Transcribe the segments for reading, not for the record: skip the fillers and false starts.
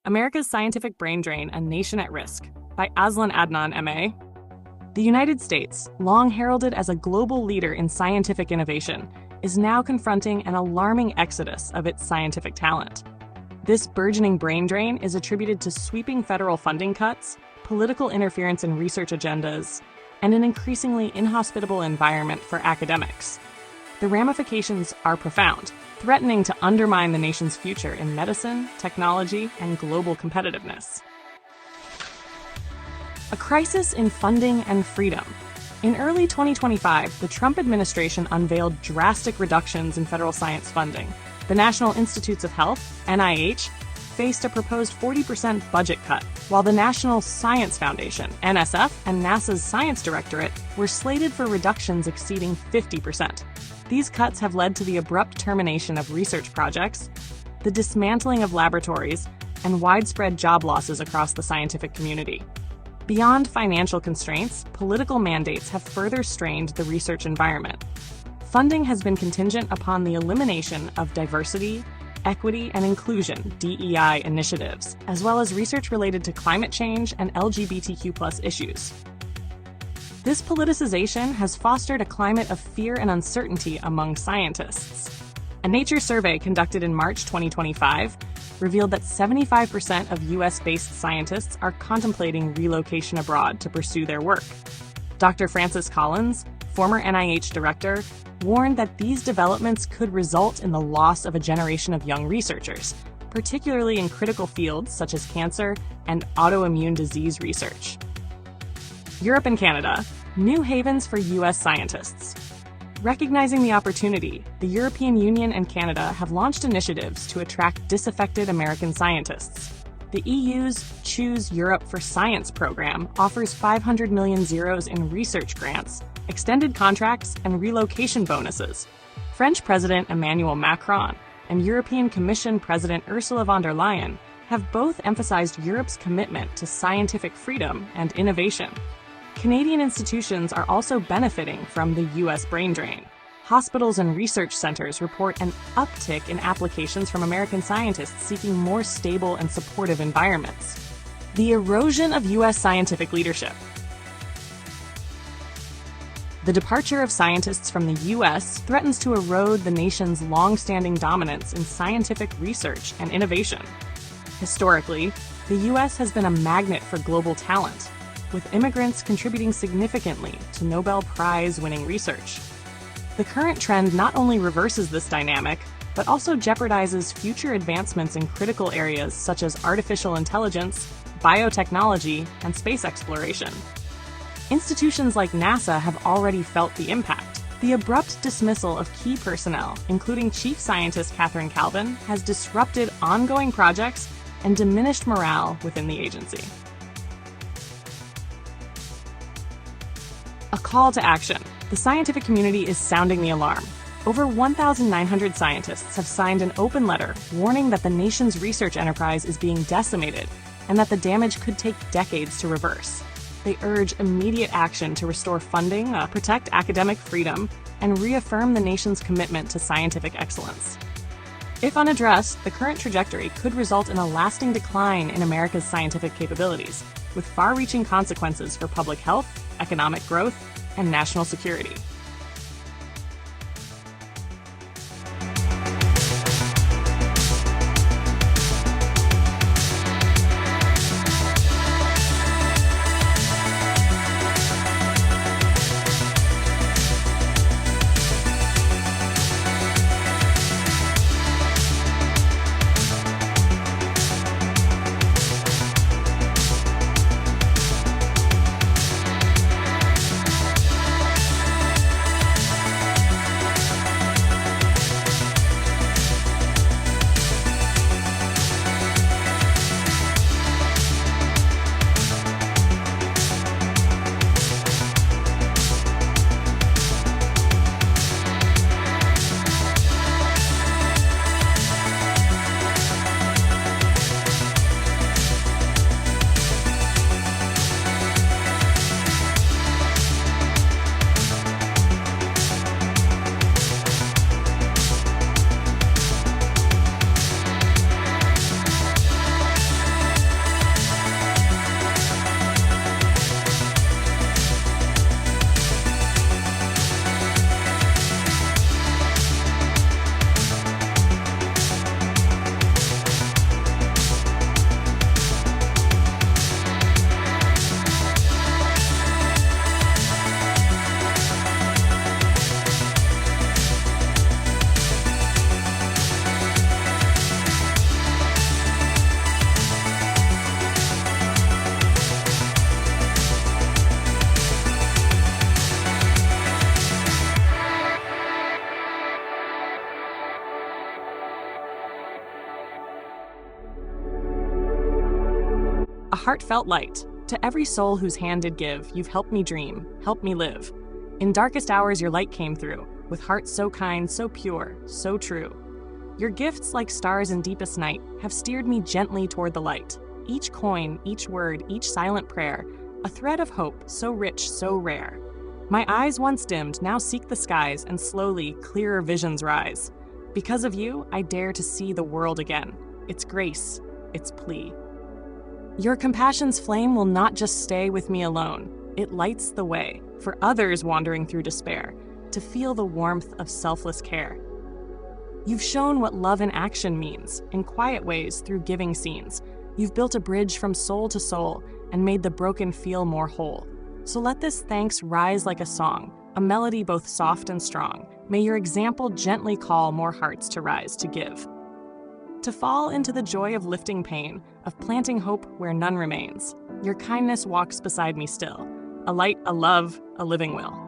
America's Scientific Brain Drain, A Nation at Risk, by Azlan Adnan, M.A. The United States, long heralded as a global leader in scientific innovation, is now confronting an alarming exodus of its scientific talent. This burgeoning brain drain is attributed to sweeping federal funding cuts, political interference in research agendas, and an increasingly inhospitable environment for academics. The ramifications are profound, threatening to undermine the nation's future in medicine, technology, and global competitiveness. A crisis in funding and freedom. In early 2025, the Trump administration unveiled drastic reductions in federal science funding. The National Institutes of Health, NIH, faced a proposed 40% budget cut, while the National Science Foundation, NSF, and NASA's Science Directorate were slated for reductions exceeding 50%. These cuts have led to the abrupt termination of research projects, the dismantling of laboratories, and widespread job losses across the scientific community. Beyond financial constraints, political mandates have further strained the research environment. Funding has been contingent upon the elimination of diversity, equity, and inclusion (DEI) initiatives, as well as research related to climate change and LGBTQ+ issues. This politicization has fostered a climate of fear and uncertainty among scientists. A Nature survey conducted in March 2025 revealed that 75% of US-based scientists are contemplating relocation abroad to pursue their work. Dr. Francis Collins, former NIH director, warned that these developments could result in the loss of a generation of young researchers, particularly in critical fields such as cancer and autoimmune disease research. Europe and Canada, new havens for US scientists. Recognizing the opportunity, the European Union and Canada have launched initiatives to attract disaffected American scientists. The EU's Choose Europe for Science program offers 500 million euros in research grants, extended contracts, and relocation bonuses. French President Emmanuel Macron and European Commission President Ursula von der Leyen have both emphasized Europe's commitment to scientific freedom and innovation. Canadian institutions are also benefiting from the U.S. brain drain. Hospitals and research centers report an uptick in applications from American scientists seeking more stable and supportive environments. The erosion of U.S. scientific leadership. The departure of scientists from the U.S. threatens to erode the nation's long-standing dominance in scientific research and innovation. Historically, the U.S. has been a magnet for global talent, with immigrants contributing significantly to Nobel Prize-winning research. The current trend not only reverses this dynamic, but also jeopardizes future advancements in critical areas such as artificial intelligence, biotechnology, and space exploration. Institutions like NASA have already felt the impact. The abrupt dismissal of key personnel, including Chief Scientist Catherine Calvin, has disrupted ongoing projects and diminished morale within the agency. A call to action. The scientific community is sounding the alarm. Over 1,900 scientists have signed an open letter warning that the nation's research enterprise is being decimated and that the damage could take decades to reverse. They urge immediate action to restore funding, protect academic freedom, and reaffirm the nation's commitment to scientific excellence. If unaddressed, the current trajectory could result in a lasting decline in America's scientific capabilities, with far-reaching consequences for public health, economic growth, and national security. A heartfelt light. To every soul whose hand did give, you've helped me dream, helped me live. In darkest hours your light came through, with hearts so kind, so pure, so true. Your gifts, like stars in deepest night, have steered me gently toward the light. Each coin, each word, each silent prayer, a thread of hope so rich, so rare. My eyes once dimmed now seek the skies, and slowly, clearer visions rise. Because of you, I dare to see the world again. Its grace, its plea. Your compassion's flame will not just stay with me alone. It lights the way for others wandering through despair to feel the warmth of selfless care. You've shown what love in action means, in quiet ways through giving scenes. You've built a bridge from soul to soul and made the broken feel more whole. So let this thanks rise like a song, a melody both soft and strong. May your example gently call more hearts to rise to give. To fall into the joy of lifting pain, of planting hope where none remains. Your kindness walks beside me still, a light, a love, a living will.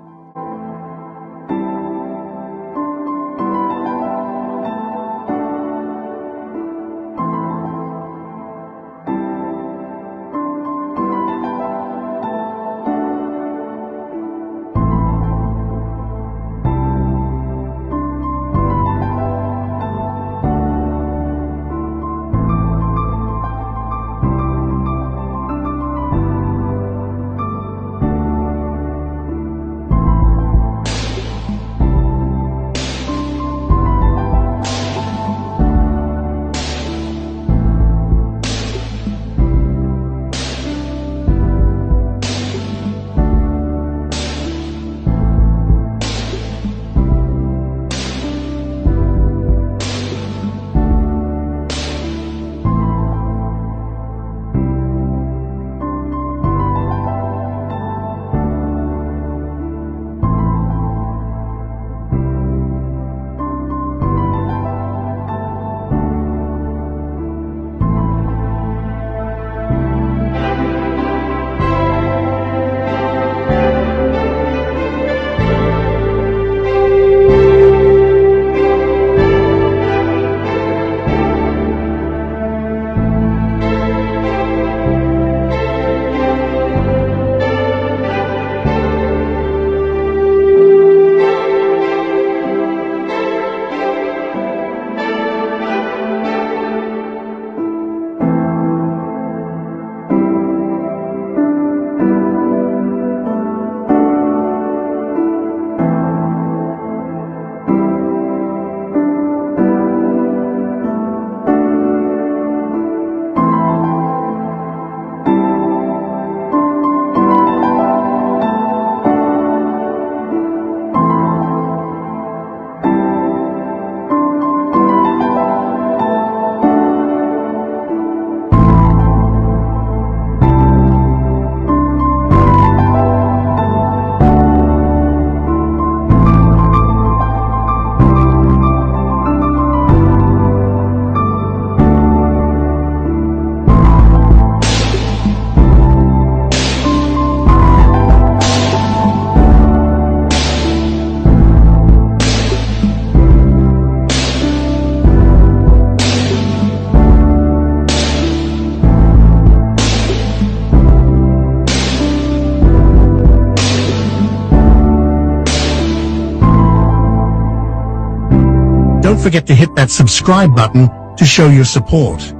Don't forget to hit that subscribe button to show your support.